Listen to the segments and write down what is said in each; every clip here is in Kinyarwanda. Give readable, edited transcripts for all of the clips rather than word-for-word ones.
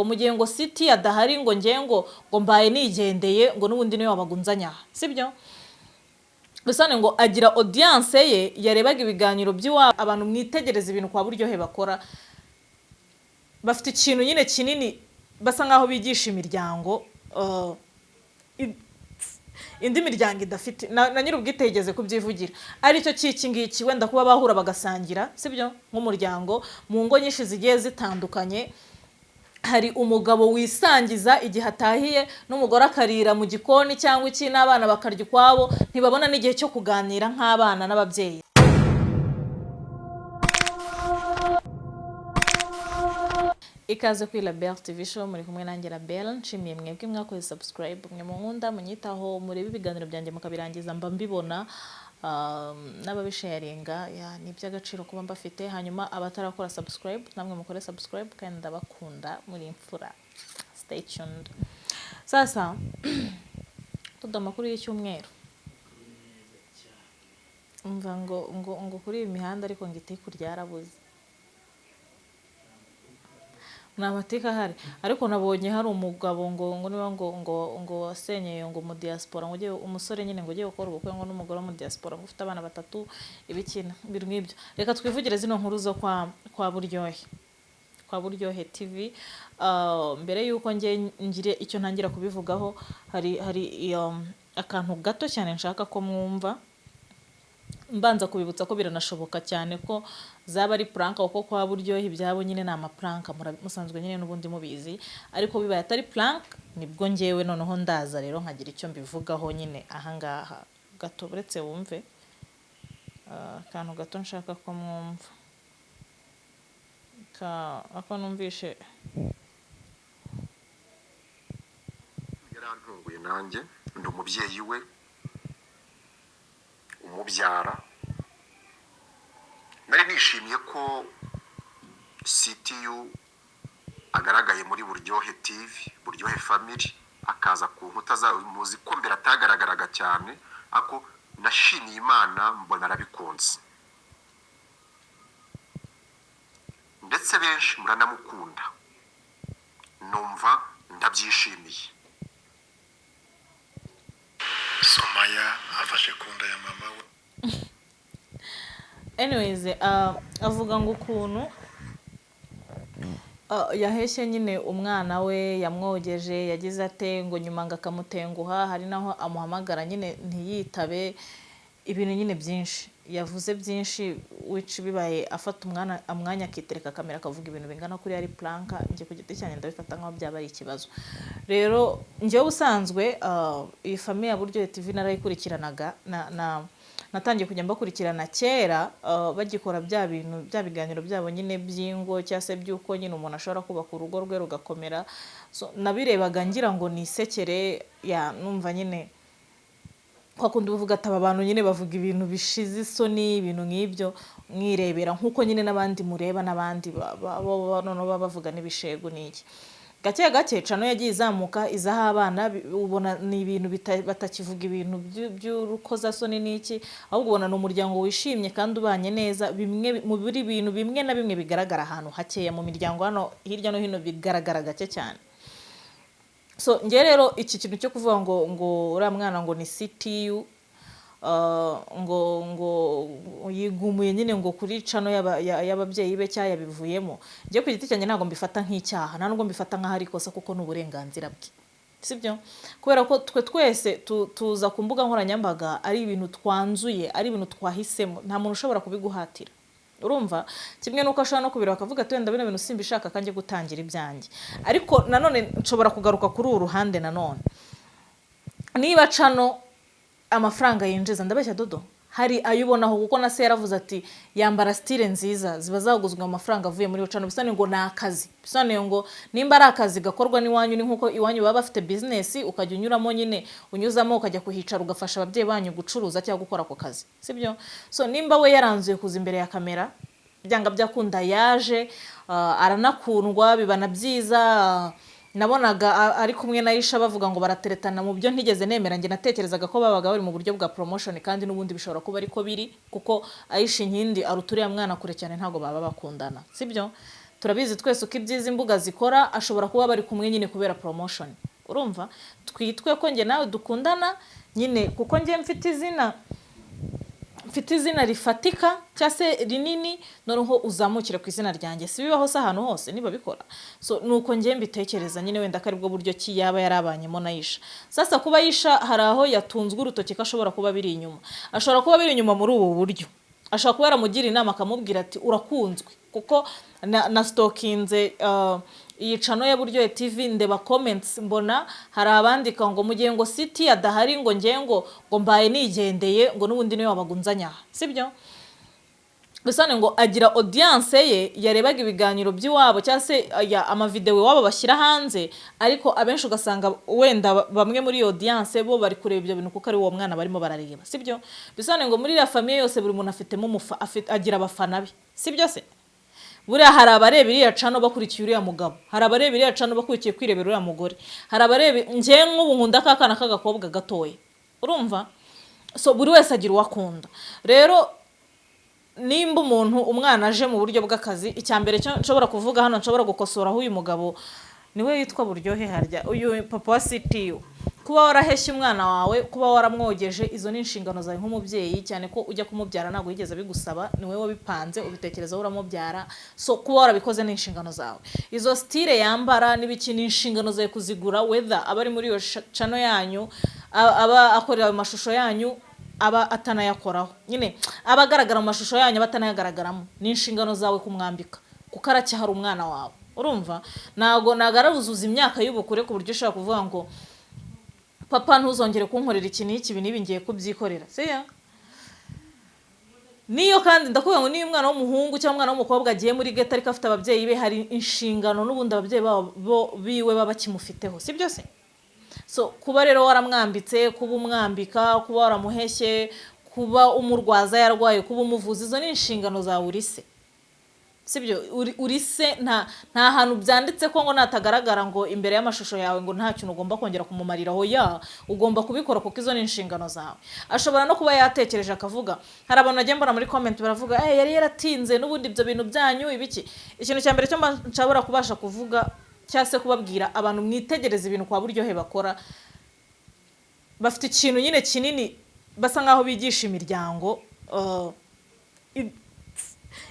mu gihe ngo City adahari ngo ngiye ngo mbaye nigendeye ngo n'ubundi niwe wabagunzanya sibyo Busane ngo agira audience ye yarebaga ibiganiro by'iwabo abantu mwitegereza ibintu kwa buryohe bakora bafite ikintu nyine kinini basa nkaho bigisha imiryango indi miryango idafite na nyirubwitegeze kubyivugira ari cyo ngiki wenda kuba bahura bagasangira sibyo nk'umuryango mu ngo nyinshi zigiye zitandukanye hari umugabo wisangiza igihe atahiye n'umugore akarira mu gikoni cyangwa iki n'abana bakarya kwabo ntibabona n'igihe cyo kuganira nk'abana n'ababyeyi ikaze kuri La Belle TV show muri kumwe nanjye La Belle nshimiye mwebwe mwakoze subscribe mwe mu nkunda munyitaho murebe ibiganiro byanjye mukabirangiza mba mbibona n'ababisharinga ni by'agaciro kuba mbafite hanyuma abatarakora subscribe namwe mukore subscribe kandi ndabakunda muri imfura stay tuned sasa tudo makuru y'icyumweru umva ngo kuri imihanda ariko ngite kuryarabuze namateka hari ariko nabonye hari umugabo ngo niba ngo wasenyeye ngo mu diaspora ngo umusore nyine ngo giye gukora ubukwe ngo n'umugore mu diaspora ngo ufite abana batatu ibikina biri mwibyo reka twivugire zino nkuru zo kwa buryohe TV mbere yuko ngire icyo ntangira kubivugaho hari akantu gato cyane nshaka ko mwumva mbanza kubibutsa ko biranashoboka cyane ko zaba ari prank uko kwa buryohe ibyabo nyine na amaprank musanzwe nyine n'ubundi mubizi ariko bibaye atari prank nibwo ngewe noneho ndaza rero nkagira icyo mbivugaho nyine ahangaha gato buretse wumve akantu gato nshaka ko mwumva ako numvishe yarantunguye nanjye ndi umubyeyi we umubyara nari nishimiye ko CTU agaragaye muri Buryohe TV Buryohe Family akaza ku nkuta za muzi ko mbere atagaragaraga cyane ako nashimiye Imana mbona arabikunze ndetse benshi muranamukunda numva ndabyishimiye Somaya afashe kunda ya mama we anyways avuga ngo ukuntu yaheshye nyine umwana we yamwogeje yagize ate ngo nyuma ngakamutenguha hari naho amuhamagara nyine ntiyitabe ibintu nyine byinshi yavuze byinshi which bibaye afata umwanya akitereka kamera akavuga ibintu bingana kuri ari planka nje ku giti cyane ndabifata nkaho byaba ari ikibazo rero nje ubusanzwe iyi famille ya Buryohe TV narayikurikiranaga natangiye kujya mbakurikirana kera bagikora bya biganiro byabo nyine byingo cyase byuko nyine umuntu ashobora kubaka urugo rwe rugakomera so nabirebaga ngira ngo nisekere ya numva nyine kwa kundi buvuga ati abantu nyine bavuga ibintu bishize isoni ibintu nk'ibyo mwirebera nkuko nyine nabandi mureba nabandi none bavuga n'ibishego niki gake cano yagiye izamuka izaha abana ubona ni ibintu batakivuga ibintu by'urukoza soni niki ahubwo ubona n'umuryango wishimye kandi ubanye neza bimwe mu biri bintu bimwe na bimwe bigaragara ahantu hakeya mu miryango hano hirya no hino bigaragara gake cyane so nge rero iki kintu cyo kuvuga ngo uriya mwana ngo ni CTU ngo yigumuye nyine ngo kuri cano y'ababyeyi be cyaya bivuyemo ngiye ku giti cyanjye ntago mbifata nk'icyaha nta nubwo mbifata nk'aho ari ikosa kuko n'uburenganzira bwe sibyo kubera ko twese tuza ku mbuga nkoranyambaga ari ibintu twanzuye ari ibintu twahisemo nta muntu ushobora kubiguhatira urumva kimwe nuko ashobora no kubira bakavuga ati wenda bino bintu simbishaka kanje gutangira ibyanjye ariko nanone nshobora kugaruka kuri uru ruhande nanone niba cano amafaranga yinjiza ndabeshya dodo hari ayubonaho kuko na se yaravuze ati yambara style nziza ziba zaguzwe amafaranga avuye muri cano bisane ngo nakazi bisane ngo nimba ari akazi gakorwa n'iwanyu ni nkuko iwanyu baba bafite business ukajya unyuramo nyine unyuzamo ukajya kuhicara ugafasha ababyeyi banyu gucuruza cyangwa gukora ako kazi sibyo so nimba we yaranzuye kuza imbere ya kamera byanga byakunda yaje aranakundwa bibana byiza nabonaga ari kumwe na Aisha bavuga ngo barateretana mu byo ntigeze nemera nge natekerezaga ko babaga bari mu buryo bwa promotion kandi n'ubundi bishobora kuba ariko biri kuko Aisha inkindi aruturiya mwana kure cyane ntago baba bakundana sibyo turabizi twese uko ibyiza imbuga zikora, ashobora kuba bari kumwe nyine kubera promotion. Urumva, twitwe ko njye nawe dukundana nyine kuko njye mfite izina rifatika cyangwa se rinini, noneho uzamukire ku izina ryanjye. Si bibaho se ahantu hose niba bikora. So nuko njye mbitekereza nyine, wenda ko aribwo buryo ki yaba yarabanyemo na Yisha. Sasa kuba Yisha hari aho yatunzwe urutoki ko ashobora kuba biri inyuma, ashobora kuba biri inyuma muri ubu buryo, ashobora kuba yaramugira inama akamubwira ati urakunzwe, kuko na stalkinze iyi channel ya Buryohe TV, ndeba comments mbona hari abandika ngo mugiye ngo City adahari ngo ngiye ngo mbaye nigendeye ngo nubundi niwe wabagunzanya, sibyo? Bisane ngo agira audience ye yarebaga ibiganiro by'iwabo cyangwa se ama video wabo bashyira hanze, ariko abenshi ugasanga wenda bamwe muri audience bo bari kureba ibyo bintu kuko ari uwo mwana barimo barareba, sibyo? Bisane ngo muri la famille yose buri muntu afitemo agira abafana be, sibyo se? Buriya hari abareba iriya channel bakurikiye uriya mugabo, hari abareba iriya channel bakurikiye kwirebera uriya mugore, hari abareba ngiye nk'ubu nkunda kakana k'agakobwa gatoye, urumva? So buri wese agira uwakunda. Rero nimba umuntu umwana aje mu buryo bw'akazi, icyambere cyo nshobora kuvuga hano, nshobora gukosora uyu mugabo niwe yitwa Buryohe harya, uyu papa wa City. Kuba waraheshye umwana wawe, kuba waramwogeje, izo ni inshingano zawe nk'umubyeyi, cyane ko ujya kumubyara ntago yigeze bigusaba, niwe wabipanze ubitekerezaho uramubyara. So kuba warabikoze ni inshingano zawe. Izo style yambara n'ibiki ni inshingano zawe kuzigura, whether abari muri iyo channel yanyu, aba akorera amashusho yanyu, aba atanayakoraho, nyine abagaragara mu mashusho yanyu batanayagaragaramo, ni inshingano zawe kumwambika kuko aracyahari umwana wawe. Urumva, nago nagarabuzuza imyaka y'ubukure ku buryo ushaka kuvuga ngo papa ntuzongere kunkorera iki nibi ngiye kubyikorera, siya? Niyo kandi ndakuvuga ngo niyo umwana w'umuhungu cyangwa umwana w'umukobwa agiye muri geta ariko afite ababyeyi be, hari inshingano n'ubundi ababyeyi biwe baba bakimufiteho, sibyo se? So kuba rero waramwambitse, kuba umwambika, kuba waramuheshye, kuba umurwaza yarwaye, kuba umuvuzi, izo ni inshingano za urise, sibyo? Urise nta hantu byanditse ko ngo natagaragara ngo imbere y'amashusho yawe ngo nta kintu ugomba kongera kumumariraho, ya ugomba kubikora kuko izo ni inshingano zawe. Ashobora no kuba yatekereje akavuga, hari abantu agenda mbona muri comment baravuga yari yaratinze n'ubundi ibyo bintu byanyu ibiki. Ikintu cya mbere cyo nshobora kubasha kuvuga cyangwa se kubabwira abantu, mwitegereza ibintu kwa Buryohe bakora, bafite ikintu nyine kinini basa nkaho bigisha imiryango,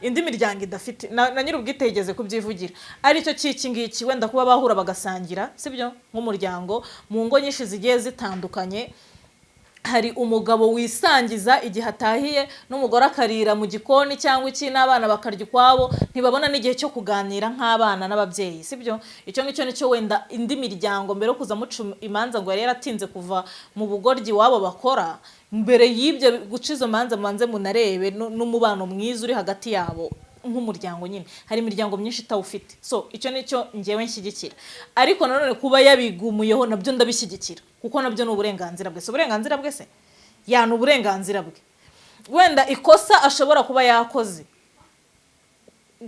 indi miryango idafite na nyir'ubwitegeze kubyivugira, ari cyo cyiki ngiki wenda kuba bahura bagasangira, sibyo? Nk'umuryango mu ngo nyinshi zigiye zitandukanye, hari umugabo wisangiza igihe atahiye n'umugore akarira mu gikoni cyangwa iki, n'abana bakarya kwabo, ntibabona n'igihe cyo kuganira nk'abana n'ababyeyi, sibyo? Icyo ngicyo nicyo wenda indi miryango mbere kuza muca imanza ngo yari yaratinze kuva mu bugoryi wabo bakora, mbere y'ibyo guca izo manza manze munarebe n'umubano mwiza uri hagati yabo nk'umuryango. Nyine hari imiryango myinshi itawufite. So icyo nicyo ngewe nshyigikira, ariko nanone kuba yabigumuyeho nabyo ndabishyigikira kuko nabyo ni uburenganzira bwe. So uburenganzira bwe se ni uburenganzira bwe. Wenda ikosa ashobora kuba yakoze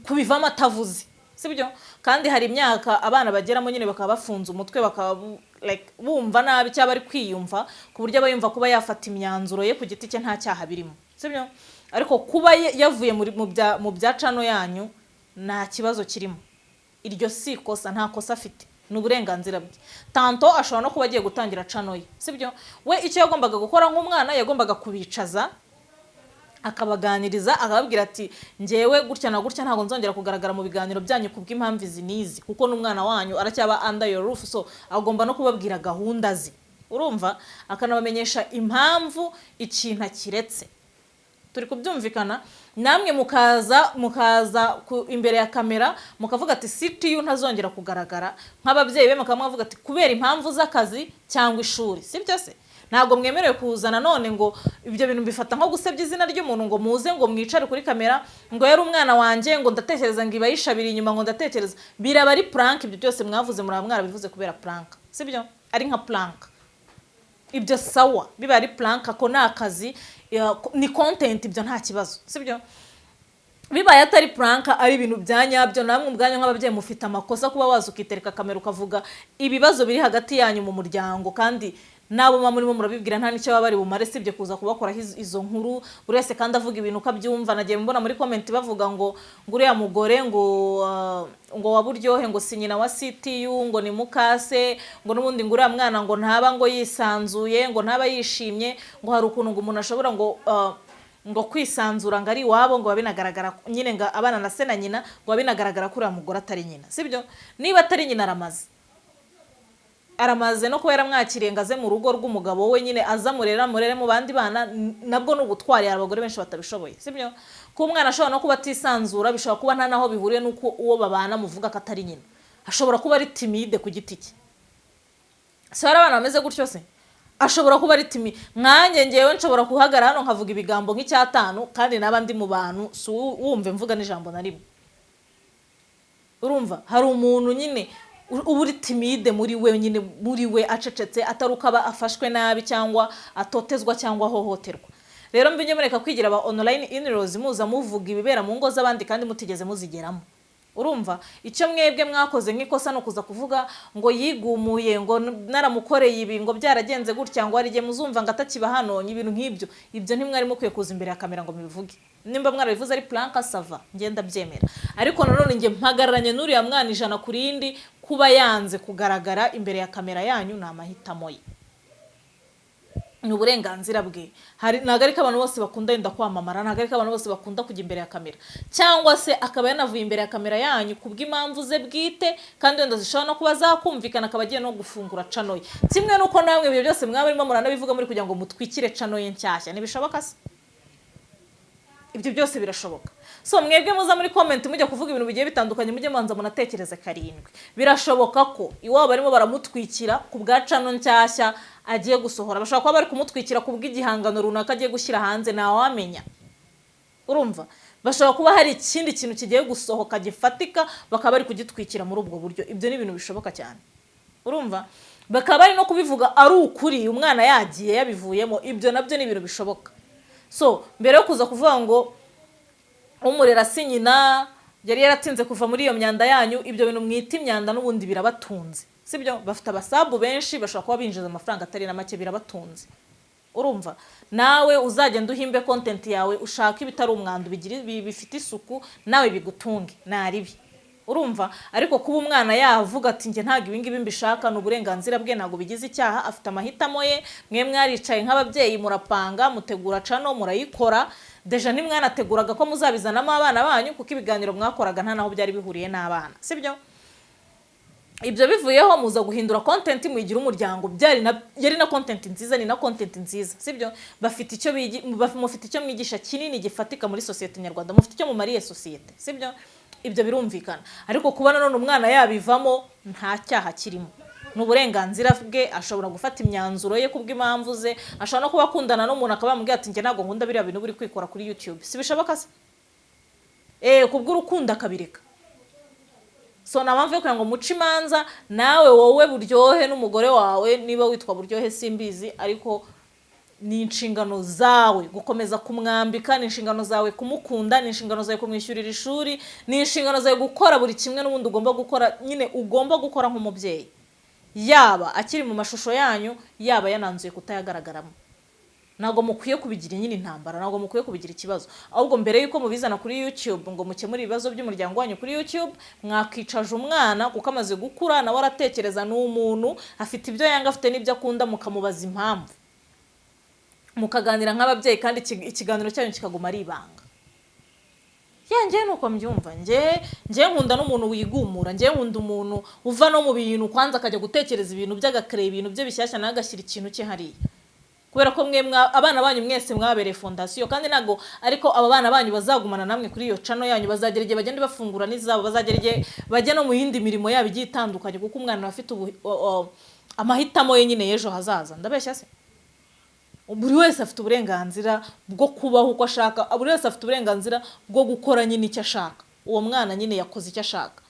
kubivamo atavuze, sibyo? Kandi hari imyaka abana bageramo nyine bakaba bafunze umutwe, bakaba bumva nabi cyangwa bari kwiyumva ku buryo abayumva kuba yafata imyanzuro ye ku giti cye nta cyaha birimo, sibyo? Ariko kuba yavuye mu bya channel yanyu nta kibazo kirimo, iryo si kosa, nta kosa afite, ni uburenganzira bwe. Tanto ashobora no kuba agiye gutangira channel ye, sibyo? We icyo yagombaga gukora nk'umwana, yagombaga kubicaza akabaganiriza, akababwira ati ngewe gutya na gutya ntago nzongera kugaragara mu biganiro byanyu kubw'impamvu izi nizi, kuko n'umwana wanyu aracyaba under your roof. So agomba no kubabwira gahunda ze, urumva, akanabamenyesha impamvu ikintu kiretse. Turi kubyumvikana, namwe mukaza imbere ya kamera mukavuga ati City ntazongera kugaragara, nk'ababyeyi be mukavuga ati kubera impamvu z'akazi cyangwa ishuri, sibyo se? Ntago mwemerewe kuzana none ngo ibyo bintu bifata nko gusebya izina ry'umuntu, ngo muze ngo mwicare kuri kamera ngo yari umwana wanjye, ngo ndatekereza ngo ibayishabira inyuma, ngo ndatekereza. Biraba ari prank, ibyo byose mwavuze mwarabivuze kubera prank, sibyo? Ari nka prank, ibyo sawa, biba ari prank, ako nakazi, ni content, ibyo nta kibazo, sibyo? bibaye atari prank ari ibintu bya nyabyo, namwe ubwanyu nk'ababyeyi mufite amakosa kuba waza ukitereka kamera ukavuga ibibazo biri hagati yanyu mu muryango, kandi nabo murimo murabibwira nta nicyo baba bari bumare sibye kuza kubakoraho izo nkuru buri wese kandi avuga ibintu ukabyumva. Nagiye mbona muri comment bavuga ngo uriya mugore ngo wa Buryohe ngo si nyina wa CTU, ngo ni mukase, ngo n'ubundi ngo uriya mwana ngo ntaba ngo yisanzuye, ngo ntaba yishimye, ngo hari ukuntu ngo umuntu ashobora ngo kwisanzura ngo ari iwabo, ngo babinagaragara nyine ngo abana na se na nyina, ngo babinagaragara ko uriya mugore atari nyina sibyo. Niba atari nyina aramaze no kuba yaramwakiriye ngo aze mu rugo rw'umugabo we, nyine aza murere mu bandi bana, nabwo n'ubutwari abagore benshi batabishoboye sibyo. Ko umwana ashobora no kuba atisanzura, bishobora kuba nta naho bihuriye nuko uwo babana muvuga ko atari nyina, ashobora kuba ari timide ku giti cye. Se hari abana bameze gutyo se, ashobora kuba ari timide. Nkanjye ngewe nshobora kuhagarara hano nkavuga ibigambo nk'icyatanu kandi n'abandi mu bantu si wumve mvuga n'ijambo na rimwe. Urumva hari umuntu nyine uburi timide muri we, nyine muri we acecetse, ataruka aba afashwe nabi cyangwa atotezwa cyangwa hohoterwa. Rero mbinye mureka kwigira aba online in-laws muza muvuga ibibera mu ngo z'abandi kandi mutigeze muzigeramo. Urumva icyo mwebwe mwakoze nk'ikosa no kuza kuvuga ngo yigumuye, ngo naramukoreye ibi, ngo byaragenze gutya, ngo arije muzumva ngo atakiba hano, ibintu nk'ibyo. Ibyo ntimwari mukwiye kuza imbere ya kamera ngo mubivuge. Nimba mwarabivuze ari prank sava ngenda byemera, ariko nanone nge mpagararanye n'uriya mwana ijana kuri indi kuba yanze kugaragara imbere ya kamera yanyu ni amahitamo ye, ni uburenganzira bwe. Ntabwo ariko abantu bose bakunda yenda kwamamara, ntabwo ariko abantu bose bakunda kujya imbere ya kamera, cyangwa se akaba yanavuye imbere ya kamera yanyu kubw'impamvu ze bwite, kandi wenda zishobora no kuba zakumvikana, akaba agiye no gufungura channel ye. Kimwe nuko namwe ibyo byose mwaba barimo muranabivuga muri kugira ngo mutwikire channel ye nshyashya, ntibishoboka se? Ibyo byose birashoboka. So mwebwe muza muri comment mujya kuvuga ibintu bigiye bitandukanye, mujye manza munatekereze karindwi. Birashoboka ko iwabo barimo baramutwikira ku bwa channel nshyashya agiye gusohora, bashobora kuba bari kumutwikira ku bw'igihangano runaka agiye gushyira hanze, nawe wamenya. Urumva bashobora kuba hari ikindi kintu kigiye gusohoka gifatika, bakaba bari kugitwikira muri ubwo buryo. Ibyo ni ibintu bishoboka cyane. Urumva bakaba bari no kubivuga ari ukuri, umwana yagiye yabivuyemo. Ibyo nabyo ni ibintu bishoboka. So mbere yo kuza kuvuga ngo umurera si nyina yari yaratinze kuva muri iyo myanda yanyu, ibyo bintu mwita imyanda n'ubundi birabatunze sibyo. Bafite abasabu benshi, bashobora kuba binjiza amafaranga atari na make, birabatunze. Urumva nawe uzagenda uhimbe content yawe, ushaka ibitari umwanda, bifite isuku, nawe bigutunge naribi. Urumva ariko kuba umwana yavuga ati nge ntago ibingibi mbishaka, n'uburenganzira bwe, nago bigize icyaha, afite amahitamo ye. Mwe mwaricaye nk'ababyeyi murapanga, mutegura channel, murayikora. Deja nimwanateguraga ko muzabizanamo abana banyu, kuko ibiganiro mwakoraga nta naho byari bihuriye n'abana sibyo. Ibyo bivuyeho muza guhindura content, muyigira umuryango. Yari na content nziza, ni na content nziza sibyo. Mufite icyo mwigisha kinini gifatika muri societe nyarwanda, mufite icyo mumariye societe sibyo. Ibyo birumvikana, ariko kuba none umwana yabivamo nta cyaha kirimo, n'uburenganzira bwe. Ashobora gufata imyanzuro ye kubw'impamvu ze, ashobora no kuba akundana n'umuntu akaba yamubwira ati nge ntago nkunda biriya bintu buri kwikora kuri YouTube, si bishoboka se? Kubw'urukundo akabireka. So nampamvu yo kugira ngo muce imanza nawe wowe Buryohe n'umugore wawe, niba witwa Buryohe simbizi, ariko ni inshingano zawe gukomeza kumwambika, ni inshingano zawe kumukunda, ni inshingano zawe kumwishyurira ishuri, ni inshingano zawe gukora buri kimwe n'ubundi ugomba gukora, nyine ugomba gukora nk'umubyeyi, yaba akiri mu mashusho yanyu, yaba yananzuye kutayagaragaramo. Nago mukwiye kubigira nyine intambara, nago mukwiye kubigira ikibazo. Ahubwo mbere yuko mubizana kuri YouTube ngo mukemure ibibazo by'umuryango wanyu kuri YouTube, mwakicaje umwana kuko amaze gukura, nawe aratekereza, n'umuntu afite ibyo yanga, afite n'ibyo akunda, mukamubaza impamvu, mukaganira nk'ababyeyi, kandi ikiganiro cyanyu kikaguma ari ibanga. Nge nuko mbyumva, nge nkunda n'umuntu wigumura, nge nkunda umuntu uva no mu bintu kwanza akajya gutekereza ibintu by'agakreye, ibintu bye bishyashya, nagashyira ikintu cye hariya. Kubera ko abana banyu mwese mwabereye fondasiyo, kandi nago ariko aba bana banyu bazagumana namwe kuri iyo channel yanyu, bazagera igihe bagende bafungura n'izabo, bazagera igihe bajya no mu yindi mirimo yabo igiye itandukanye, kuko umwana afite amahitamo ye nyine y'ejo hazaza. Ndabeshya se? Buri wese afite uburenganzira bwo kubaho uko ashaka, buri wese afite uburenganzira bwo gukora nyine icyo ashaka. Uwo mwana nyine yakoze icyo ashaka.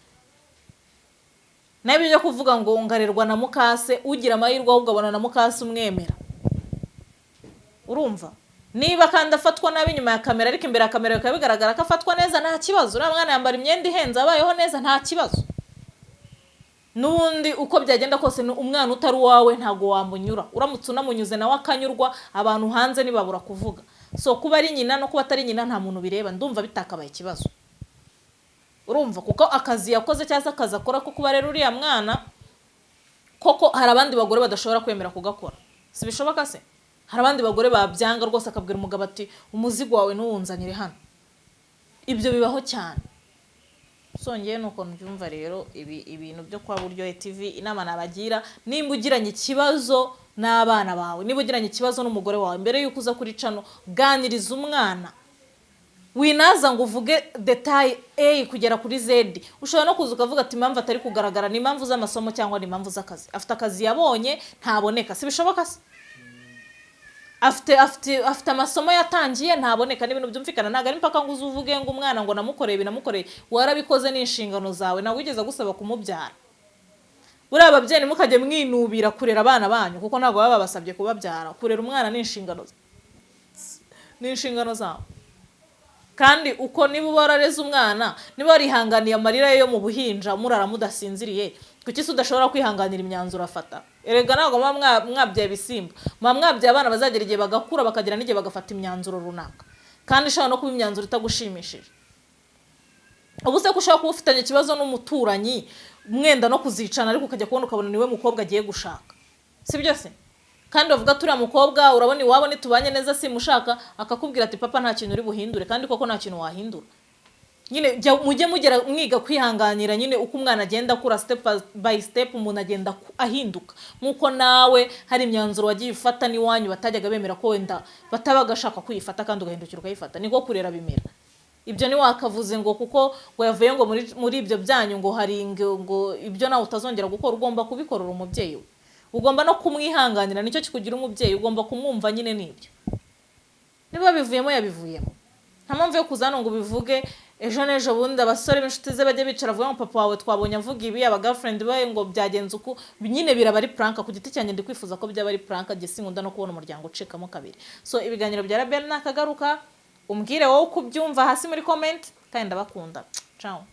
Nabi byo kuvuga ngo ngarerwa na mukase, ugira amahirwe ahubwo abona na mukase umwemera. Urumva niba kandi afatwa nabi nyuma ya kamera ariko imbere ya kamera bikaba bigaragara ko afatwa neza nta kibazo, uriya mwana yambara imyenda ihenze abayeho neza nta kibazo. N'ubundi uko byagenda kose umwana utari uwawe ntago wamunyura, uramutse unamunyuze nawe akanyurwa, abantu hanze ntibabura kuvuga. So kuba ari nyina no kuba atari nyina nta muntu bireba, ndumva bitakabaye ikibazo. Urumva kuko akazi yakoze cyangwa akazi akora ko kuba rero uriya mwana koko hari abandi bagore badashobora kwemera kugakora, si bishoboka se? Hari abandi bagore babyanga rwose, akabwira umugabo ati umuzigo wawe ntuwunzanire hano. Ibyo bibaho cyane. Songeye nuko nbyumva rero ibintu byo kwa Buryohe TV, inama nabagira, nimba ugiranye ikibazo n'abana bawe, niba ugiranye ikibazo n'umugore wawe, mbere yuko uza kuri cano ganiriza umwana. Winaza ngo uvuge detail A kugera kuri Z. Ushobora no kuza ukavuga ati impamvu atari kugaragara ni impamvu z'amasomo cyangwa ni impamvu z'akazi. Afite akazi yabonye ntaboneka, si bishoboka se? Afite amasomo yatangiye ntaboneka, n'ibintu byumvikana. Ntago ari mpaka ngo uzuvuge ngo umwana ngo namukoreye warabikoze n'inshingano zawe, nawe wigeze gusaba kumubyara. Buriya ababyeyi mukajye mwinubira kurera abana banyu kuko ntago baba babasabye kubabyara. Kurera umwana n'inshingano zawe. Kandi uko niba warareze umwana, niba warihanganiye amarira yo mu buhinja murara mudasinziriye, kuki se udashobora kwihanganira imyanzuro afata? Erega ntago mwabyaye ibisimba, mwabyaye abana bazagera igihe bagakura bakagira n'igihe bagafata imyanzuro runaka, kandi ishobora no kuba imyanzuro itagushimishije. Ubuse ko ushobora kuba ufitanye ikibazo n'umuturanyi mwenda no kuzicana, ariko ukajya kubona ukabona niwe mukobwa agiye gushaka, si byo se? Kandi bavuga turiya mukobwa urabona iwabo nitubanye neza simushaka, akakubwira ati papa nta kintu uri buhindure, kandi koko nta kintu wahindura. Nyine mujye mugera mwiga kwihanganira nyine uko umwana agenda akura step by step, umuntu agenda ahinduka. Nkuko nawe hari imyanzuro wagiye ufata n'iwanyu batajyaga bemera ko wenda batabagashaka kuyifata kandi ugahindukira ukayifata, niko kurera bimera. Ibyo ni wakavuze ngo kuko ngo yavuye ngo muri ibyo byanyu ngo hari ngo ibyo nawe utazongera gukora, ugomba kubikorera umubyeyi we. Ugomba no kumwihanganira, nicyo kikugira umubyeyi, ugomba kumwumva nyine nibyo. Niba bivuyemo yabivuyemo. Nta mpamvu yo kuzana ngo bivuge ejo n'ejo bundi abasore b'inshuti ze bajye bicara avuga ngo papa wawe twabonye avuga ibi, aba girlfriend bawe ngo byagenze uko, nyine biraba ari prank. Ku giti cyanjye ndi kwifuza ko byaba ari prank, njye sinkunda no kubona umuryango ucikamo kabiri. So ibiganiro bya Rabel nakagaruka, umbwire wowe uko ubyumva hasi muri comment, kandi ndabakunda. Ciao.